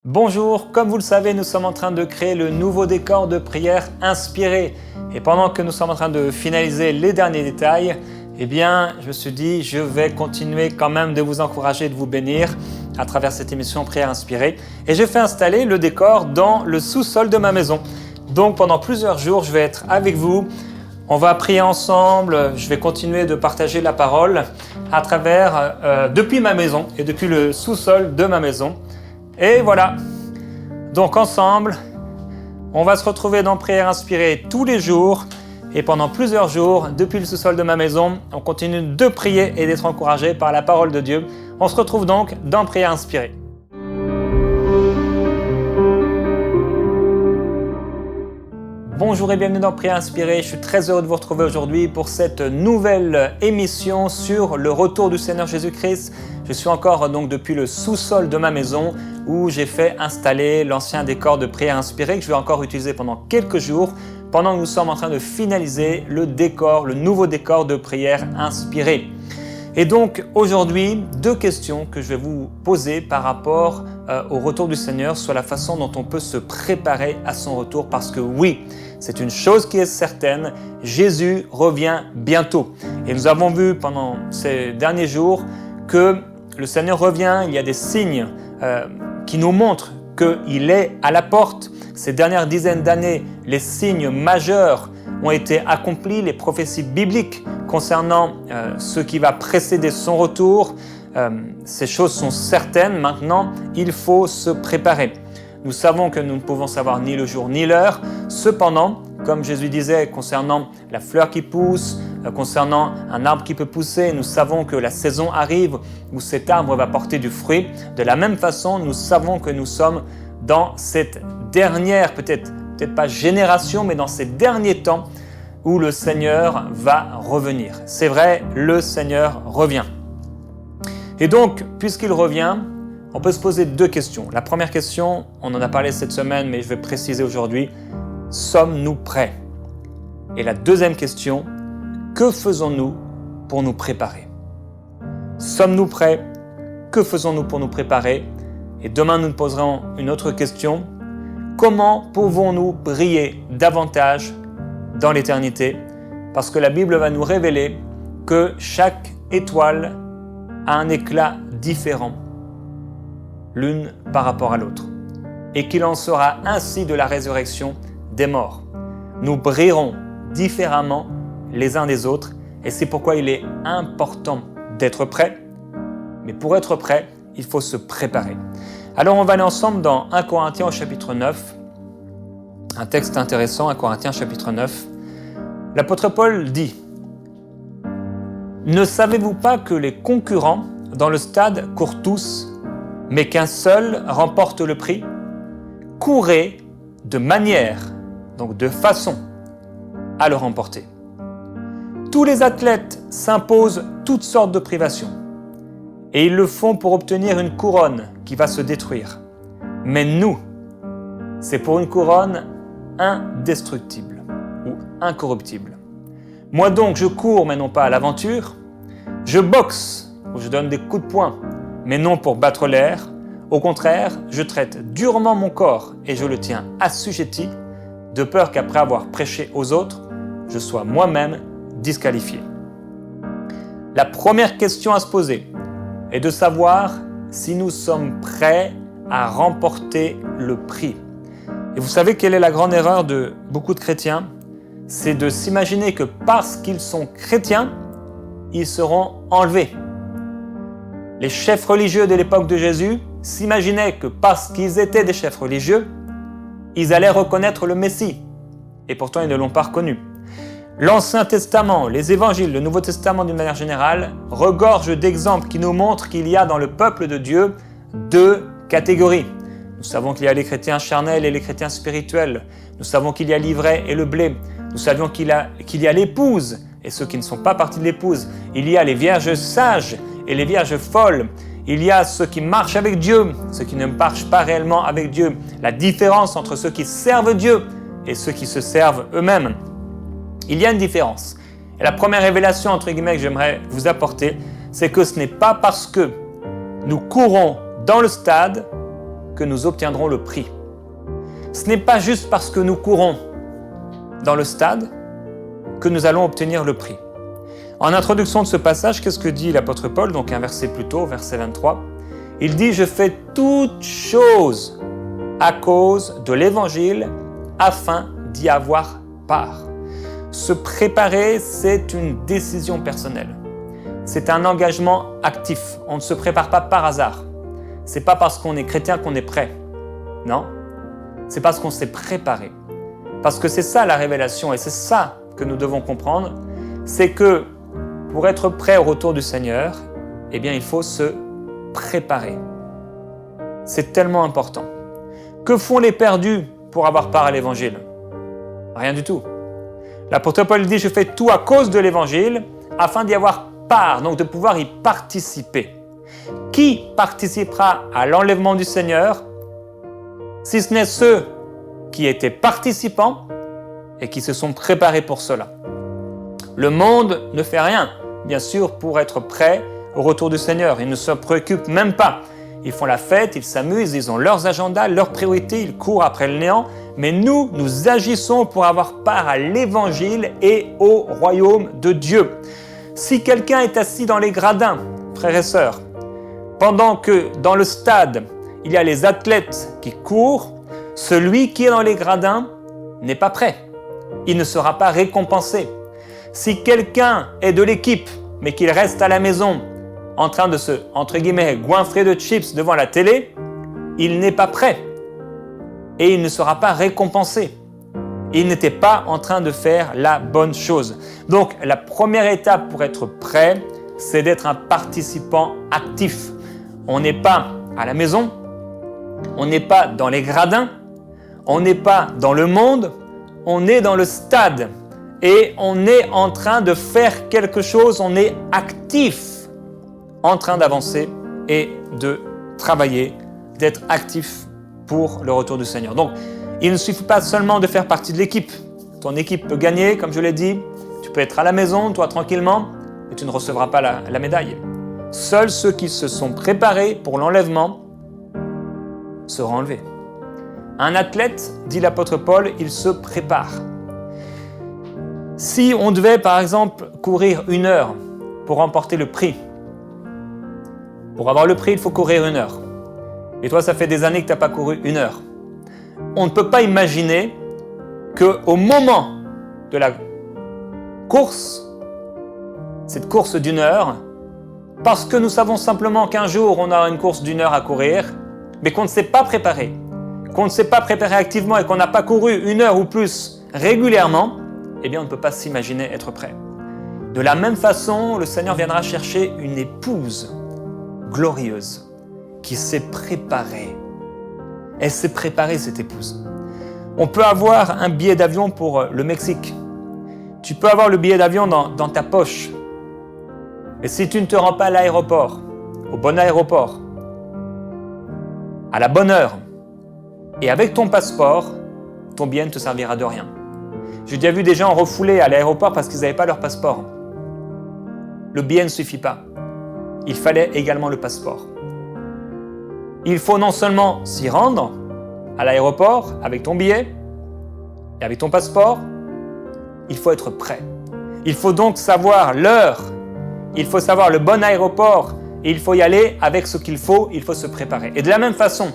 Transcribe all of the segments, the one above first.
Bonjour, comme vous le savez, nous sommes en train de créer le nouveau décor de prière inspiré. Et pendant que nous sommes en train de finaliser les derniers détails, je me suis dit, je vais continuer quand même de vous encourager, de vous bénir à travers cette émission Prière inspirée. Et j'ai fait installer le décor dans le sous-sol de ma maison. Donc pendant plusieurs jours, je vais être avec vous. On va prier ensemble, je vais continuer de partager la parole à travers, depuis ma maison et depuis le sous-sol de ma maison. Et voilà, donc ensemble, on va se retrouver dans Prière inspirée tous les jours et pendant plusieurs jours, depuis le sous-sol de ma maison, on continue de prier et d'être encouragé par la parole de Dieu. On se retrouve donc dans Prière inspirée. Bonjour et bienvenue dans Prière inspirée. Je suis très heureux de vous retrouver aujourd'hui pour cette nouvelle émission sur le retour du Seigneur Jésus-Christ. Je suis encore donc depuis le sous-sol de ma maison où j'ai fait installer l'ancien décor de Prière inspirée que je vais encore utiliser pendant quelques jours pendant que nous sommes en train de finaliser le décor, le nouveau décor de Prière inspirée. Et donc aujourd'hui, deux questions que je vais vous poser par rapport au retour du Seigneur sur la façon dont on peut se préparer à son retour parce que oui, c'est une chose qui est certaine, Jésus revient bientôt. Et nous avons vu pendant ces derniers jours que le Seigneur revient, il y a des signes qui nous montrent qu'il est à la porte. Ces dernières dizaines d'années, les signes majeurs ont été accomplis, les prophéties bibliques concernant ce qui va précéder son retour. Ces choses sont certaines, maintenant il faut se préparer. Nous savons que nous ne pouvons savoir ni le jour ni l'heure, cependant, comme Jésus disait concernant la fleur qui pousse, concernant un arbre qui peut pousser, nous savons que la saison arrive où cet arbre va porter du fruit. De la même façon, nous savons que nous sommes dans cette dernière, peut-être pas génération, mais dans ces derniers temps où le Seigneur va revenir. C'est vrai, le Seigneur revient. Et donc, puisqu'il revient, on peut se poser deux questions. La première question, on en a parlé cette semaine, mais je vais préciser aujourd'hui, sommes-nous prêts? Et la deuxième question, que faisons-nous pour nous préparer? Sommes-nous prêts? Que faisons-nous pour nous préparer? Et demain, nous nous poserons une autre question. Comment pouvons-nous briller davantage dans l'éternité? Parce que la Bible va nous révéler que chaque étoile a un éclat différent, l'une par rapport à l'autre, et qu'il en sera ainsi de la résurrection des morts. Nous brillerons différemment les uns des autres, et c'est pourquoi il est important d'être prêt. Mais pour être prêt, il faut se préparer. Alors on va aller ensemble dans 1 Corinthiens au chapitre 9, un texte intéressant, 1 Corinthiens chapitre 9. L'apôtre Paul dit « Ne savez-vous pas que les concurrents dans le stade courent tous, mais qu'un seul remporte le prix? Courez de manière, donc de façon, à le remporter. Tous les athlètes s'imposent toutes sortes de privations, et ils le font pour obtenir une couronne qui va se détruire. Mais nous, c'est pour une couronne indestructible ou incorruptible. Moi donc, je cours, mais non pas à l'aventure. Je boxe, ou je donne des coups de poing, mais non pour battre l'air. Au contraire, je traite durement mon corps et je le tiens assujetti, de peur qu'après avoir prêché aux autres, je sois moi-même disqualifié. » La première question à se poser est de savoir si nous sommes prêts à remporter le prix. Et vous savez quelle est la grande erreur de beaucoup de chrétiens? C'est de s'imaginer que parce qu'ils sont chrétiens, ils seront enlevés. Les chefs religieux de l'époque de Jésus s'imaginaient que parce qu'ils étaient des chefs religieux, ils allaient reconnaître le Messie. Et pourtant, ils ne l'ont pas reconnu. L'Ancien Testament, les évangiles, le Nouveau Testament d'une manière générale, regorgent d'exemples qui nous montrent qu'il y a dans le peuple de Dieu deux catégories. Nous savons qu'il y a les chrétiens charnels et les chrétiens spirituels. Nous savons qu'il y a l'ivraie et le blé. Nous savions qu'il y a l'épouse et ceux qui ne sont pas partie de l'épouse. Il y a les vierges sages et les vierges folles. Il y a ceux qui marchent avec Dieu, ceux qui ne marchent pas réellement avec Dieu. La différence entre ceux qui servent Dieu et ceux qui se servent eux-mêmes. Il y a une différence. Et la première révélation, entre guillemets, que j'aimerais vous apporter, c'est que ce n'est pas parce que nous courons dans le stade que nous obtiendrons le prix. Ce n'est pas juste parce que nous courons dans le stade que nous allons obtenir le prix. En introduction de ce passage, qu'est-ce que dit l'apôtre Paul? Donc un verset plus tôt, verset 23. Il dit « Je fais toutes choses à cause de l'Évangile afin d'y avoir part. » Se préparer, c'est une décision personnelle. C'est un engagement actif. On ne se prépare pas par hasard. C'est pas parce qu'on est chrétien qu'on est prêt. Non. C'est parce qu'on s'est préparé. Parce que c'est ça la révélation et c'est ça que nous devons comprendre. C'est que pour être prêt au retour du Seigneur, eh bien, il faut se préparer. C'est tellement important. Que font les perdus pour avoir part à l'Évangile? Rien du tout. L'apôtre Paul dit « Je fais tout à cause de l'Évangile afin d'y avoir part, donc de pouvoir y participer. » Qui participera à l'enlèvement du Seigneur, si ce n'est ceux qui étaient participants et qui se sont préparés pour cela? Le monde ne fait rien, bien sûr, pour être prêt au retour du Seigneur. Ils ne se préoccupent même pas. Ils font la fête, ils s'amusent, ils ont leurs agendas, leurs priorités, ils courent après le néant. Mais nous, nous agissons pour avoir part à l'Évangile et au royaume de Dieu. Si quelqu'un est assis dans les gradins, frères et sœurs, pendant que dans le stade, il y a les athlètes qui courent, celui qui est dans les gradins n'est pas prêt. Il ne sera pas récompensé. Si quelqu'un est de l'équipe, mais qu'il reste à la maison en train de se, entre guillemets, goinfrer de chips devant la télé, il n'est pas prêt et il ne sera pas récompensé. Il n'était pas en train de faire la bonne chose. Donc, la première étape pour être prêt, c'est d'être un participant actif. On n'est pas à la maison, on n'est pas dans les gradins, on n'est pas dans le monde, on est dans le stade et on est en train de faire quelque chose, on est actif, en train d'avancer et de travailler, d'être actif pour le retour du Seigneur. Donc, il ne suffit pas seulement de faire partie de l'équipe. Ton équipe peut gagner, comme je l'ai dit, tu peux être à la maison, toi tranquillement, mais tu ne recevras pas la médaille. Seuls ceux qui se sont préparés pour l'enlèvement seront enlevés. Un athlète, dit l'apôtre Paul, il se prépare. Si on devait, par exemple, courir 1 heure pour remporter le prix, pour avoir le prix, il faut courir 1 heure. Et toi, ça fait des années que tu n'as pas couru 1 heure. On ne peut pas imaginer qu'au moment de la course, cette course d'1 heure, parce que nous savons simplement qu'un jour, on a une course d'1 heure à courir, mais qu'on ne s'est pas préparé, qu'on ne s'est pas préparé activement et qu'on n'a pas couru 1 heure ou plus régulièrement, eh bien, on ne peut pas s'imaginer être prêt. De la même façon, le Seigneur viendra chercher une épouse glorieuse qui s'est préparée. Elle s'est préparée, cette épouse. On peut avoir un billet d'avion pour le Mexique. Tu peux avoir le billet d'avion dans ta poche. Et si tu ne te rends pas à l'aéroport, au bon aéroport, à la bonne heure, et avec ton passeport, ton billet ne te servira de rien. J'ai déjà vu des gens refoulés à l'aéroport parce qu'ils n'avaient pas leur passeport. Le billet ne suffit pas. Il fallait également le passeport. Il faut non seulement s'y rendre à l'aéroport avec ton billet et avec ton passeport, il faut être prêt. Il faut donc savoir l'heure, il faut savoir le bon aéroport et il faut y aller avec ce qu'il faut, il faut se préparer. Et de la même façon,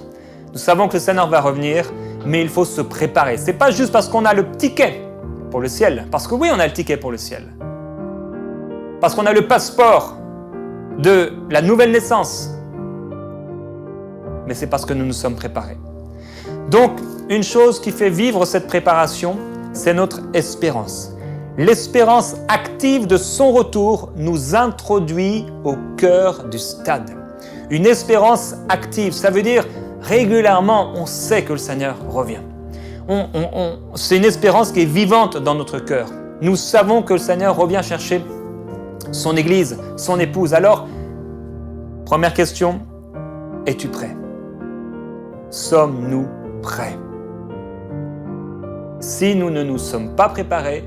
nous savons que le Seigneur va revenir, mais il faut se préparer. Ce n'est pas juste parce qu'on a le ticket pour le ciel, parce que oui, on a le ticket pour le ciel, parce qu'on a le passeport de la nouvelle naissance, mais c'est parce que nous nous sommes préparés. Donc, une chose qui fait vivre cette préparation, c'est notre espérance. L'espérance active de son retour nous introduit au cœur du stade. Une espérance active, ça veut dire régulièrement, on sait que le Seigneur revient. C'est une espérance qui est vivante dans notre cœur. Nous savons que le Seigneur revient chercher son Église, son épouse. Alors, première question, es-tu prêt? Sommes-nous prêts? Si nous ne nous sommes pas préparés,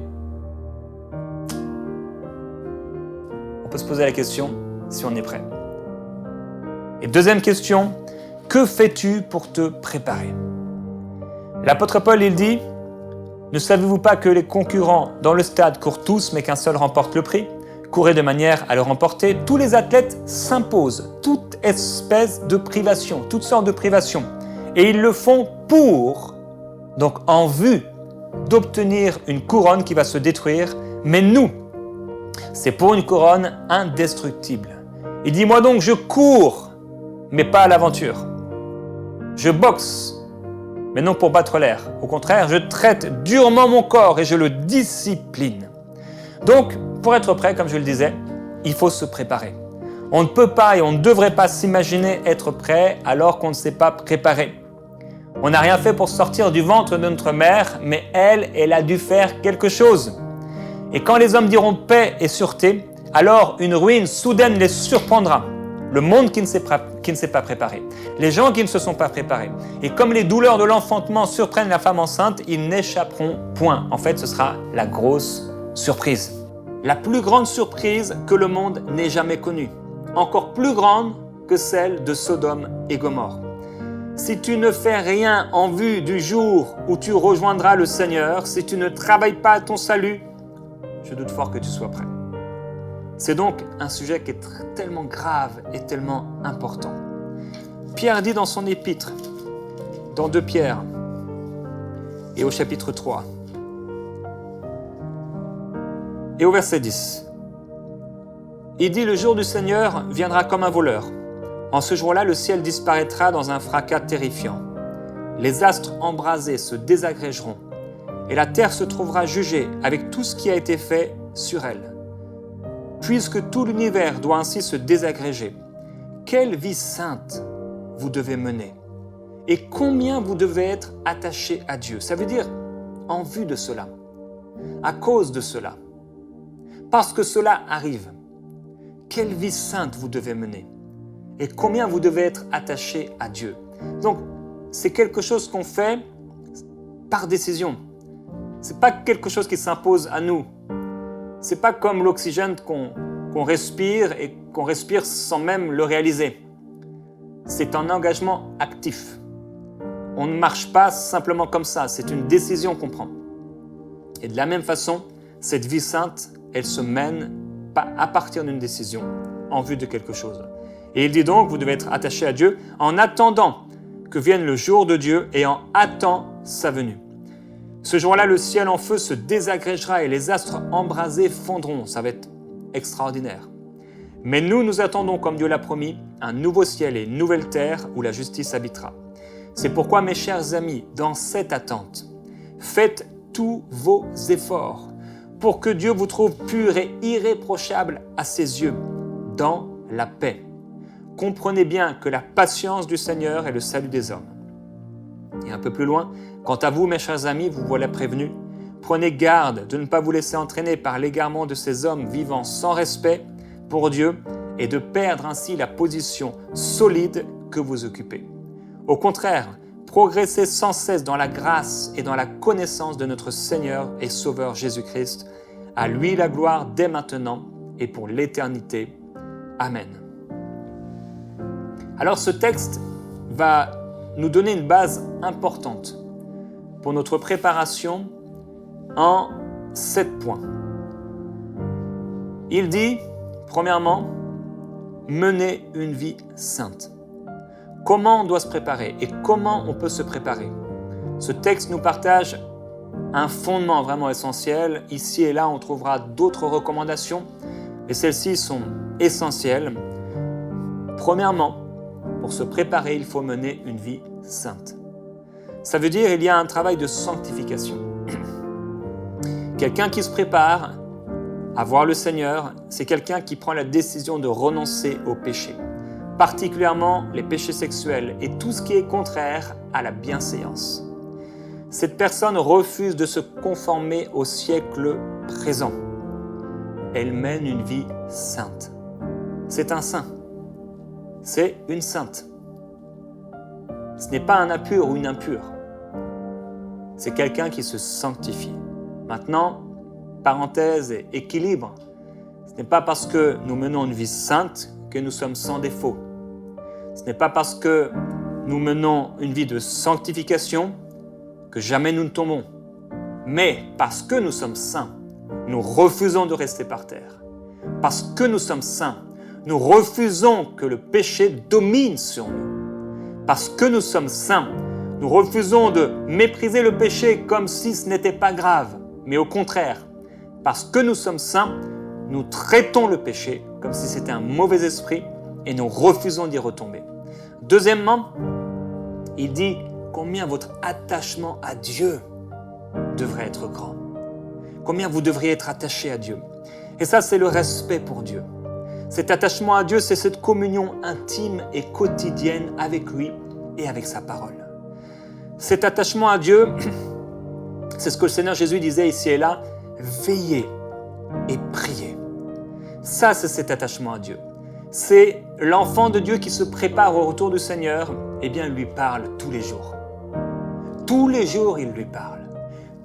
on peut se poser la question si on est prêt. Et deuxième question, Que fais-tu pour te préparer? L'apôtre Paul, il dit, ne savez-vous pas que les concurrents dans le stade courent tous, mais qu'un seul remporte le prix? Courez de manière à le remporter. Tous les athlètes s'imposent toute espèce de privation, toutes sortes de privations. Et ils le font donc en vue d'obtenir une couronne qui va se détruire. Mais nous, c'est pour une couronne indestructible. Il dit, moi donc, je cours, mais pas à l'aventure. Je boxe, mais non pour battre l'air. Au contraire, je traite durement mon corps et je le discipline. Donc, pour être prêt, comme je le disais, il faut se préparer. On ne peut pas et on ne devrait pas s'imaginer être prêt alors qu'on ne s'est pas préparé. On n'a rien fait pour sortir du ventre de notre mère, mais elle a dû faire quelque chose. Et quand les hommes diront paix et sûreté, alors une ruine soudaine les surprendra. Le monde qui ne s'est pas préparé, les gens qui ne se sont pas préparés. Et comme les douleurs de l'enfantement surprennent la femme enceinte, ils n'échapperont point. En fait, ce sera la grosse surprise. La plus grande surprise que le monde n'ait jamais connue. Encore plus grande que celle de Sodome et Gomorrhe. Si tu ne fais rien en vue du jour où tu rejoindras le Seigneur, si tu ne travailles pas à ton salut, je doute fort que tu sois prêt. C'est donc un sujet qui est tellement grave et tellement important. Pierre dit dans son épître, dans 2 Pierre et au chapitre 3 et au verset 10, il dit « Le jour du Seigneur viendra comme un voleur. En ce jour-là, le ciel disparaîtra dans un fracas terrifiant. Les astres embrasés se désagrégeront et la terre se trouvera jugée avec tout ce qui a été fait sur elle. Puisque tout l'univers doit ainsi se désagréger, quelle vie sainte vous devez mener et combien vous devez être attaché à Dieu. » Ça veut dire en vue de cela, à cause de cela, parce que cela arrive. Quelle vie sainte vous devez mener et combien vous devez être attaché à Dieu. Donc, c'est quelque chose qu'on fait par décision. Ce n'est pas quelque chose qui s'impose à nous. Ce n'est pas comme l'oxygène qu'on respire et qu'on respire sans même le réaliser. C'est un engagement actif. On ne marche pas simplement comme ça, c'est une décision qu'on prend. Et de la même façon, cette vie sainte, elle se mène pas à partir d'une décision, en vue de quelque chose. Et il dit donc, vous devez être attaché à Dieu en attendant que vienne le jour de Dieu et en hâtant sa venue. Ce jour-là, le ciel en feu se désagrégera et les astres embrasés fondront. Ça va être extraordinaire. Mais nous attendons, comme Dieu l'a promis, un nouveau ciel et une nouvelle terre où la justice habitera. C'est pourquoi, mes chers amis, dans cette attente, faites tous vos efforts pour que Dieu vous trouve pur et irréprochable à ses yeux, dans la paix. Comprenez bien que la patience du Seigneur est le salut des hommes. Et un peu plus loin, quant à vous, mes chers amis, vous voilà prévenus. Prenez garde de ne pas vous laisser entraîner par l'égarement de ces hommes vivant sans respect pour Dieu et de perdre ainsi la position solide que vous occupez. Au contraire, progressez sans cesse dans la grâce et dans la connaissance de notre Seigneur et Sauveur Jésus-Christ. À lui la gloire dès maintenant et pour l'éternité. Amen. Alors ce texte va nous donner une base importante pour notre préparation en 7 points. Il dit, premièrement, mener une vie sainte. Comment on doit se préparer et comment on peut se préparer? Ce texte nous partage un fondement vraiment essentiel. Ici et là, on trouvera d'autres recommandations, et celles-ci sont essentielles. Premièrement, pour se préparer, il faut mener une vie sainte. Ça veut dire qu'il y a un travail de sanctification. Quelqu'un qui se prépare à voir le Seigneur, c'est quelqu'un qui prend la décision de renoncer au péché, particulièrement les péchés sexuels et tout ce qui est contraire à la bienséance. Cette personne refuse de se conformer au siècle présent. Elle mène une vie sainte. C'est un saint. C'est une sainte. Ce n'est pas un impur ou une impure. C'est quelqu'un qui se sanctifie. Maintenant, parenthèse et équilibre, ce n'est pas parce que nous menons une vie sainte que nous sommes sans défaut. Ce n'est pas parce que nous menons une vie de sanctification, que jamais nous ne tombons. Mais parce que nous sommes saints, nous refusons de rester par terre. Parce que nous sommes saints, nous refusons que le péché domine sur nous. Parce que nous sommes saints, nous refusons de mépriser le péché comme si ce n'était pas grave, mais au contraire, parce que nous sommes saints, nous traitons le péché comme si c'était un mauvais esprit et nous refusons d'y retomber. Deuxièmement, il dit combien votre attachement à Dieu devrait être grand. Combien vous devriez être attaché à Dieu. Et ça, c'est le respect pour Dieu. Cet attachement à Dieu, c'est cette communion intime et quotidienne avec lui et avec sa parole. Cet attachement à Dieu, c'est ce que le Seigneur Jésus disait ici et là, veillez et priez. Ça, c'est cet attachement à Dieu. C'est l'enfant de Dieu qui se prépare au retour du Seigneur, eh bien, il lui parle tous les jours. Tous les jours, il lui parle.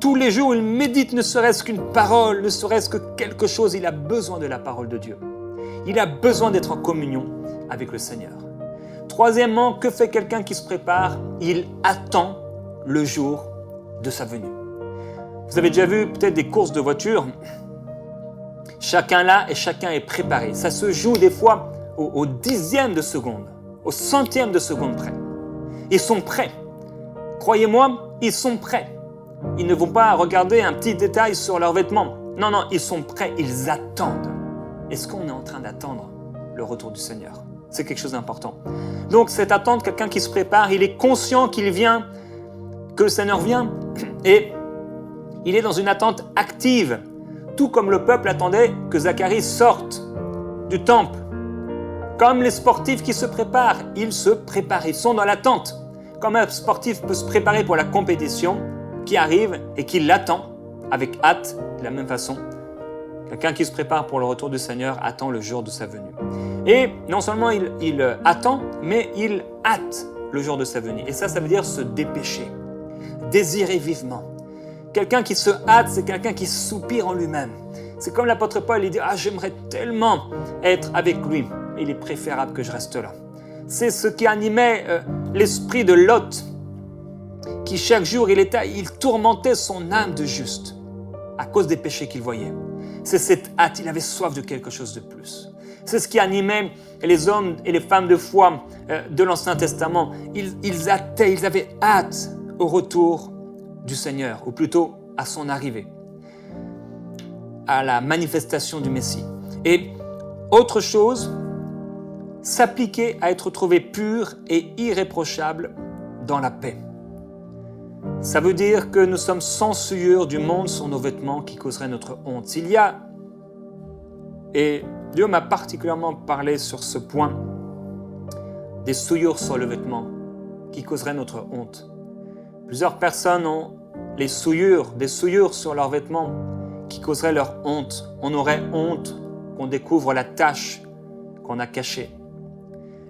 Tous les jours, il médite ne serait-ce qu'une parole, ne serait-ce que quelque chose. Il a besoin de la parole de Dieu. Il a besoin d'être en communion avec le Seigneur. Troisièmement, que fait quelqu'un qui se prépare? Il attend le jour de sa venue. Vous avez déjà vu peut-être des courses de voitures. Chacun là et chacun est préparé. Ça se joue des fois au dixième de seconde, au centième de seconde près. Ils sont prêts. Croyez-moi, ils sont prêts. Ils ne vont pas regarder un petit détail sur leurs vêtements. Non, non, ils sont prêts, ils attendent. Est-ce qu'on est en train d'attendre le retour du Seigneur? C'est quelque chose d'important. Donc, cette attente, quelqu'un qui se prépare, il est conscient qu'il vient, que le Seigneur vient, et il est dans une attente active, tout comme le peuple attendait que Zacharie sorte du temple. Comme les sportifs qui se préparent, ils se préparent, ils sont dans l'attente. Comme un sportif peut se préparer pour la compétition qui arrive et qui l'attend avec hâte, de la même façon, quelqu'un qui se prépare pour le retour du Seigneur attend le jour de sa venue. Et non seulement il attend, mais il hâte le jour de sa venue. Et ça veut dire se dépêcher, désirer vivement. Quelqu'un qui se hâte, c'est quelqu'un qui soupire en lui-même. C'est comme l'apôtre Paul, il dit « Ah, j'aimerais tellement être avec lui, mais il est préférable que je reste là. » C'est ce qui animait l'esprit de Lot, qui chaque jour, il tourmentait son âme de juste à cause des péchés qu'il voyait. C'est cette hâte, il avait soif de quelque chose de plus. C'est ce qui animait les hommes et les femmes de foi de l'Ancien Testament. Ils avaient hâte au retour du Seigneur, ou plutôt à son arrivée, à la manifestation du Messie. Et autre chose, s'appliquer à être trouvé pur et irréprochable dans la paix. Ça veut dire que nous sommes sans souillure du monde sur nos vêtements qui causeraient notre honte. S'il y a, et Dieu m'a particulièrement parlé sur ce point, des souillures sur le vêtement qui causeraient notre honte. Plusieurs personnes ont des souillures sur leurs vêtements qui causeraient leur honte. On aurait honte qu'on découvre la tache qu'on a cachée.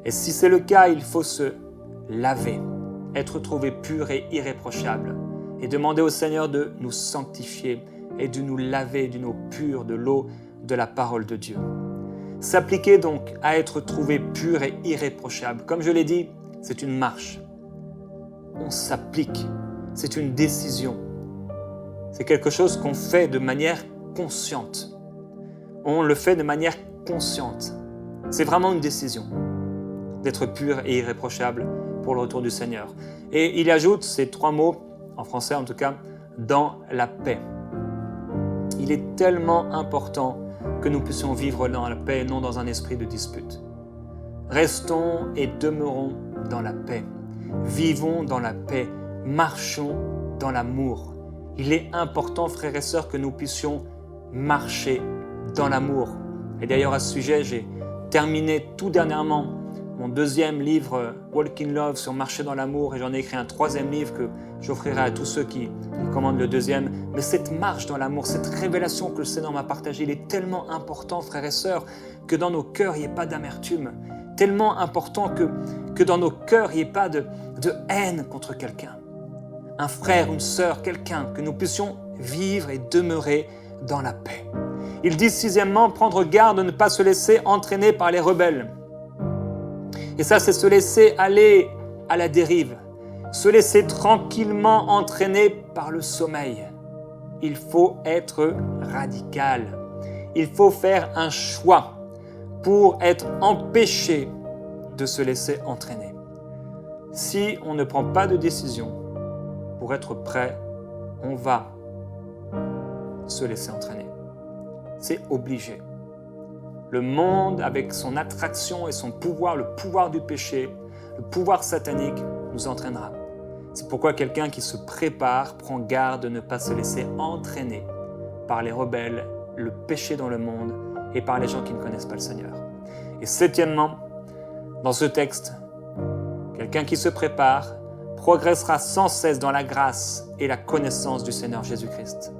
Et si c'est le cas, il faut se laver, être trouvé pur et irréprochable et demander au Seigneur de nous sanctifier et de nous laver d'une eau pure, de l'eau de la parole de Dieu. S'appliquer donc à être trouvé pur et irréprochable. Comme je l'ai dit, c'est une marche. On s'applique, c'est une décision. C'est quelque chose qu'on fait de manière consciente. On le fait de manière consciente. C'est vraiment une décision d'être pur et irréprochable pour le retour du Seigneur. Et il ajoute ces trois mots, en français en tout cas, dans la paix. Il est tellement important que nous puissions vivre dans la paix et non dans un esprit de dispute. Restons et demeurons dans la paix. Vivons dans la paix. Marchons dans l'amour. Il est important, frères et sœurs, que nous puissions marcher dans l'amour. Et d'ailleurs, à ce sujet, j'ai terminé tout dernièrement mon deuxième livre, Walk in Love, sur marcher dans l'amour, et j'en ai écrit un troisième livre que j'offrirai à tous ceux qui commandent le deuxième. Mais cette marche dans l'amour, cette révélation que le Seigneur m'a partagée, il est tellement important, frères et sœurs, que dans nos cœurs, il n'y ait pas d'amertume. Tellement important que dans nos cœurs, il n'y ait pas de haine contre quelqu'un. Un frère, une sœur, quelqu'un, que nous puissions vivre et demeurer dans la paix. Il dit sixièmement, prendre garde de ne pas se laisser entraîner par les rebelles. Et ça, c'est se laisser aller à la dérive, se laisser tranquillement entraîner par le sommeil. Il faut être radical. Il faut faire un choix pour être empêché de se laisser entraîner. Si on ne prend pas de décision pour être prêt, on va se laisser entraîner. C'est obligé. Le monde, avec son attraction et son pouvoir, le pouvoir du péché, le pouvoir satanique, nous entraînera. C'est pourquoi quelqu'un qui se prépare prend garde de ne pas se laisser entraîner par les rebelles, le péché dans le monde et par les gens qui ne connaissent pas le Seigneur. Et septièmement, dans ce texte, quelqu'un qui se prépare progressera sans cesse dans la grâce et la connaissance du Seigneur Jésus-Christ.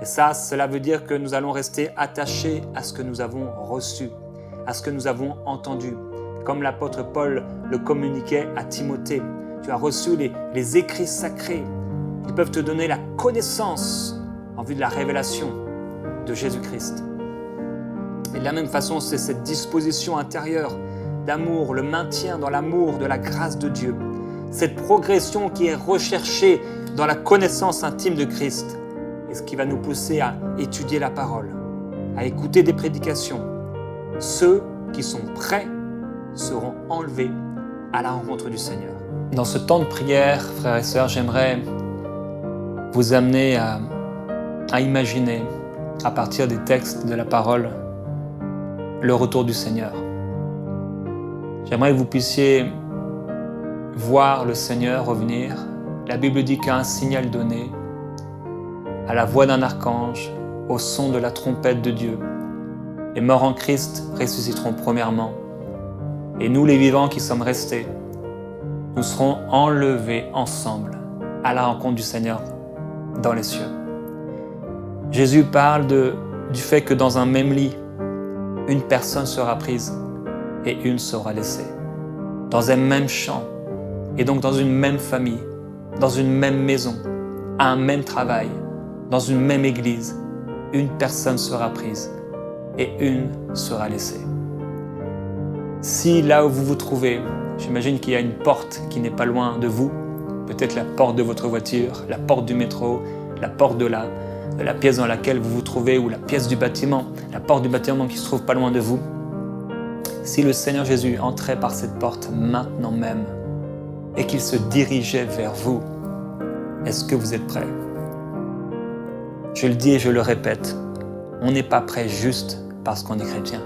Et ça, cela veut dire que nous allons rester attachés à ce que nous avons reçu, à ce que nous avons entendu. Comme l'apôtre Paul le communiquait à Timothée, tu as reçu les écrits sacrés. Ils peuvent te donner la connaissance en vue de la révélation de Jésus-Christ. Et de la même façon, c'est cette disposition intérieure d'amour, le maintien dans l'amour de la grâce de Dieu, cette progression qui est recherchée dans la connaissance intime de Christ, et ce qui va nous pousser à étudier la parole, à écouter des prédications. Ceux qui sont prêts seront enlevés à la rencontre du Seigneur. Dans ce temps de prière, frères et sœurs, j'aimerais vous amener à imaginer, à partir des textes de la parole, le retour du Seigneur. J'aimerais que vous puissiez voir le Seigneur revenir. La Bible dit qu'à un signal donné, à la voix d'un archange, au son de la trompette de Dieu, les morts en Christ ressusciteront premièrement, et nous les vivants qui sommes restés, nous serons enlevés ensemble à la rencontre du Seigneur dans les cieux. Jésus parle du fait que dans un même lit, une personne sera prise et une sera laissée. Dans un même champ, et donc dans une même famille, dans une même maison, à un même travail, dans une même église, une personne sera prise et une sera laissée. Si là où vous vous trouvez, j'imagine qu'il y a une porte qui n'est pas loin de vous, peut-être la porte de votre voiture, la porte du métro, la porte de la pièce dans laquelle vous vous trouvez ou la pièce du bâtiment, la porte du bâtiment qui se trouve pas loin de vous. Si le Seigneur Jésus entrait par cette porte maintenant même et qu'il se dirigeait vers vous, est-ce que vous êtes prêts? Je le dis et je le répète, on n'est pas prêt juste parce qu'on est chrétien.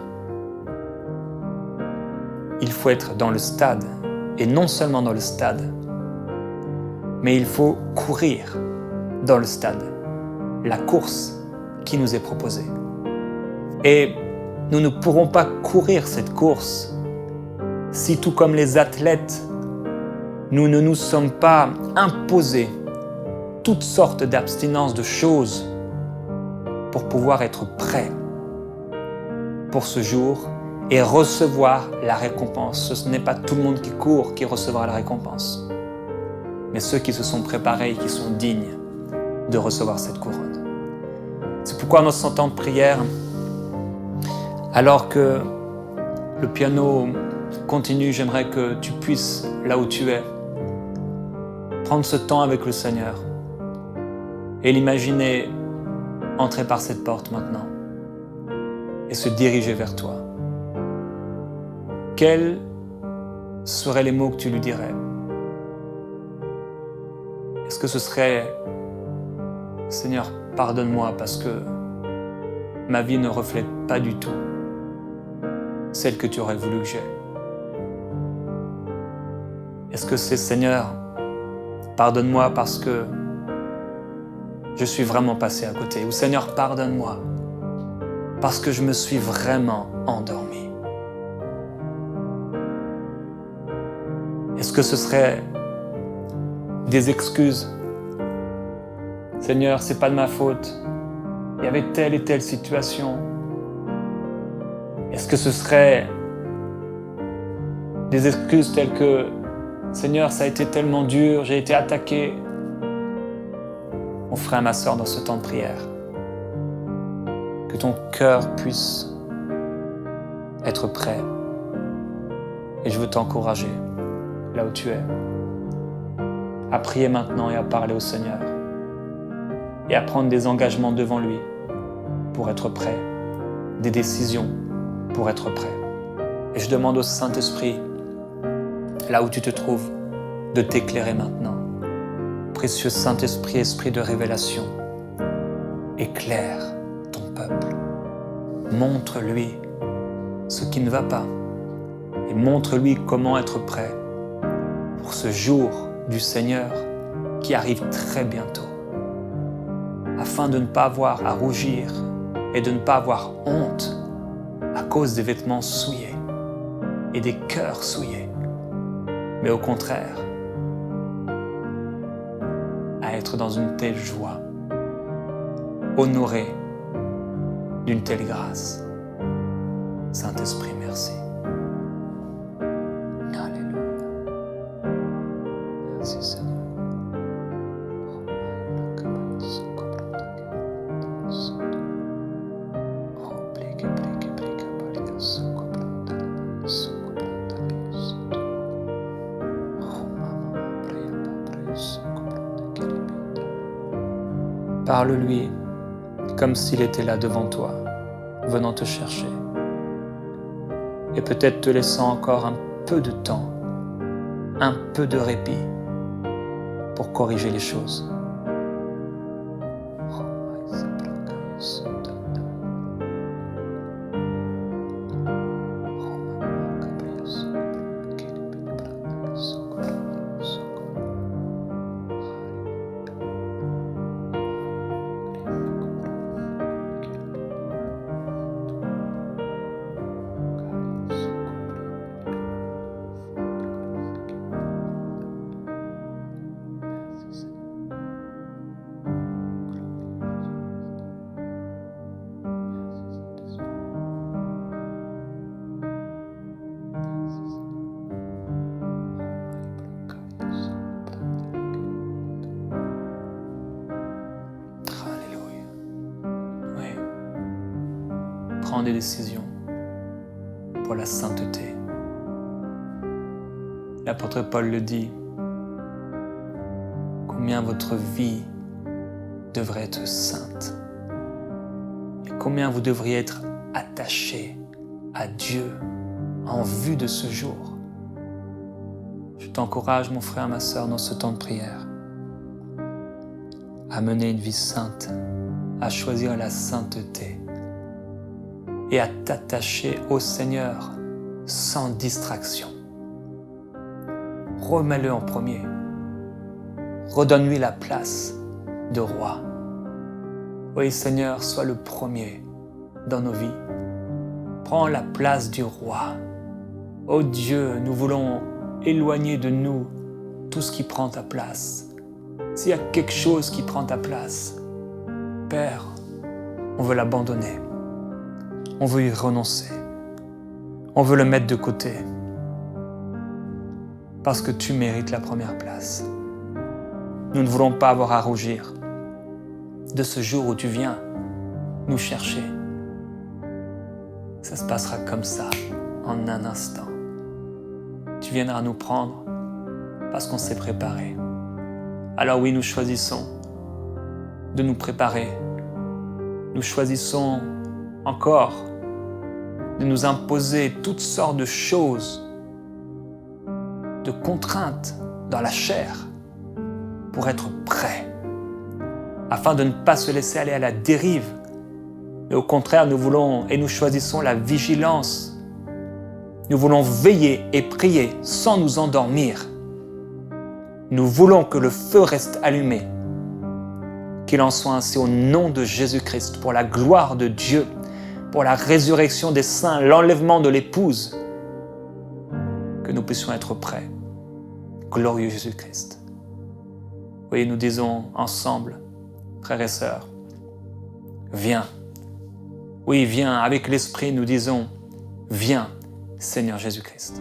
Il faut être dans le stade, et non seulement dans le stade, mais il faut courir dans le stade, la course qui nous est proposée. Et nous ne pourrons pas courir cette course si, tout comme les athlètes, nous ne nous sommes pas imposés toutes sortes d'abstinences de choses pour pouvoir être prêts pour ce jour et recevoir la récompense. Ce n'est pas tout le monde qui court qui recevra la récompense, mais ceux qui se sont préparés et qui sont dignes de recevoir cette couronne. C'est pourquoi dans ce temps de prière, alors que le piano continue, j'aimerais que tu puisses, là où tu es, prendre ce temps avec le Seigneur et l'imaginer entrer par cette porte maintenant et se diriger vers toi. Quels seraient les mots que tu lui dirais? Est-ce que ce serait « Seigneur, pardonne-moi parce que ma vie ne reflète pas du tout celle que tu aurais voulu que j'aie » Est-ce que c'est « Seigneur, pardonne-moi parce que je suis vraiment passé à côté » ou « Seigneur, pardonne-moi parce que je me suis vraiment endormi » Est-ce que ce serait des excuses? Seigneur, c'est pas de ma faute. Il y avait telle et telle situation. Est-ce que ce serait des excuses telles que Seigneur, ça a été tellement dur, j'ai été attaqué. Mon frère, ma sœur, dans ce temps de prière, que ton cœur puisse être prêt. Et je veux t'encourager. là où tu es, à prier maintenant et à parler au Seigneur, et à prendre des engagements devant lui pour être prêt, des décisions pour être prêt. Et je demande au Saint-Esprit, là où tu te trouves, de t'éclairer maintenant. Précieux Saint-Esprit, esprit de révélation, éclaire ton peuple. Montre-lui ce qui ne va pas et montre-lui comment être prêt pour ce jour du Seigneur qui arrive très bientôt, afin de ne pas avoir à rougir et de ne pas avoir honte à cause des vêtements souillés et des cœurs souillés, mais au contraire, à être dans une telle joie, honoré d'une telle grâce. Saint-Esprit, merci. Alléluia. Merci Seigneur. Parle-lui comme s'il était là devant toi, venant te chercher. Et peut-être te laissant encore un peu de temps, un peu de répit pour corriger les choses. Prends des décisions pour la sainteté. L'apôtre Paul le dit, combien votre vie devrait être sainte et combien vous devriez être attachés à Dieu en vue de ce jour. Je t'encourage, mon frère, ma sœur, dans ce temps de prière, à mener une vie sainte, à choisir la sainteté et à t'attacher au Seigneur sans distraction. Remets-le en premier. Redonne-lui la place de roi. Oui, Seigneur, sois le premier dans nos vies. Prends la place du roi. Oh Dieu, nous voulons éloigner de nous tout ce qui prend ta place. S'il y a quelque chose qui prend ta place, Père, on veut l'abandonner. On veut y renoncer. On veut le mettre de côté. Parce que tu mérites la première place. Nous ne voulons pas avoir à rougir de ce jour où tu viens nous chercher. Ça se passera comme ça, en un instant. Tu viendras nous prendre parce qu'on s'est préparé. Alors oui, nous choisissons de nous préparer. Nous choisissons encore de nous imposer toutes sortes de choses, de contraintes dans la chair pour être prêts, afin de ne pas se laisser aller à la dérive. Mais au contraire, nous voulons et nous choisissons la vigilance. Nous voulons veiller et prier sans nous endormir. Nous voulons que le feu reste allumé. Qu'il en soit ainsi au nom de Jésus-Christ, pour la gloire de Dieu, pour la résurrection des saints, l'enlèvement de l'épouse, que nous puissions être prêts. Glorieux Jésus-Christ. Oui, nous disons ensemble, frères et sœurs, viens. Oui, viens, avec l'Esprit, nous disons, viens, Seigneur Jésus-Christ.